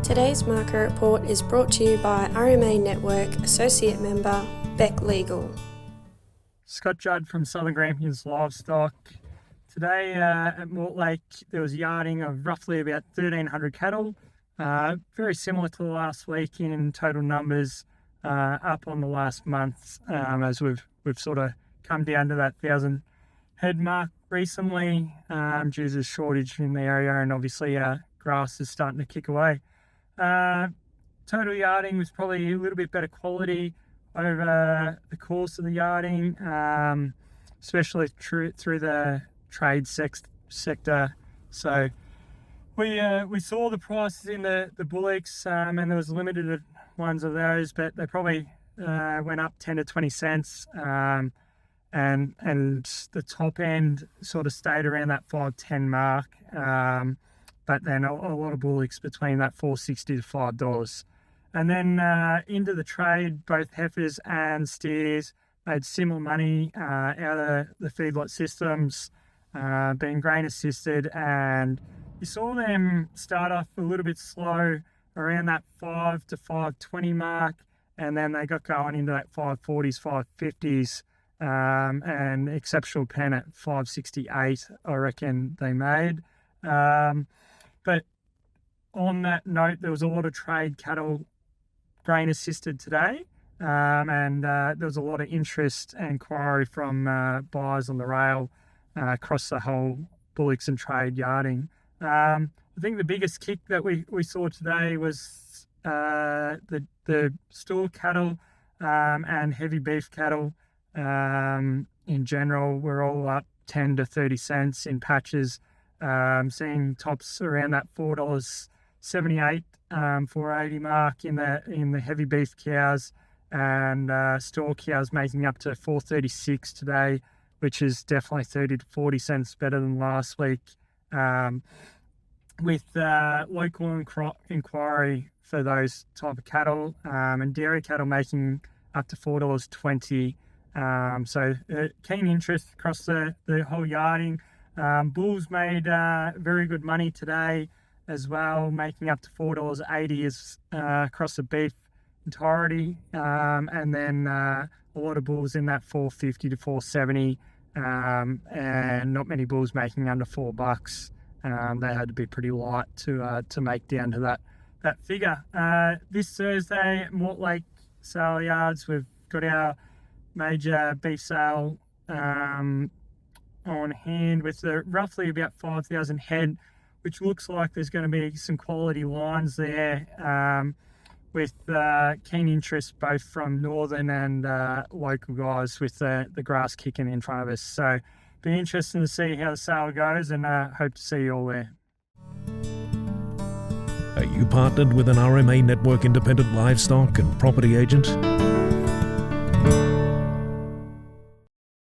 Today's market report is brought to you by RMA Network Associate member Beck Legal. Scott Judd from Southern Grampians Livestock. Today at Mortlake there was yarding of roughly about 1,300 cattle, very similar to the last week in total numbers, up on the last month as we've sort of come down to that 1,000 head mark recently due to the shortage in the area, and obviously grass is starting to kick away. Total yarding was probably a little bit better quality over the course of the yarding, especially through the trade sector. So we saw the prices in the bullocks, and there was limited ones of those, but they probably went up 10 to 20 cents, and the top end sort of stayed around that 5.10 mark. But then a lot of bullocks between that $4.60 to $5. And then into the trade, both heifers and steers made similar money out of the feedlot systems, being grain assisted, and you saw them start off a little bit slow around that 5 to 5.20 mark, and then they got going into that 5.40s, 5.50s, and exceptional pen at 5.68 I reckon they made. But on that note, there was a lot of trade cattle grain assisted today, and there was a lot of interest and inquiry from buyers on the rail across the whole bullocks and trade yarding. I think the biggest kick that we saw today was the store cattle and heavy beef cattle in general were all up 10 to 30 cents in patches. Seeing tops around that $4.78, $4.80 mark in the heavy beef cows, and store cows making up to $4.36 today, which is definitely 30 to 40 cents better than last week. With local inquiry for those type of cattle, and dairy cattle making up to $4.20. So keen interest across the whole yarding. Bulls made very good money today as well, making up to $4.80 across the beef entirety, and then a lot of bulls in that $4.50 to $4.70, and not many bulls making under $4. They had to be pretty light to make down to that figure. This Thursday at Mortlake Sale Yards, we've got our major beef sale on hand with roughly about 5,000 head, which looks like there's going to be some quality lines there, with keen interest both from northern and local guys with the grass kicking in front of us. So be interesting to see how the sale goes, and hope to see you all there. Are you partnered with an RMA Network independent livestock and property agent?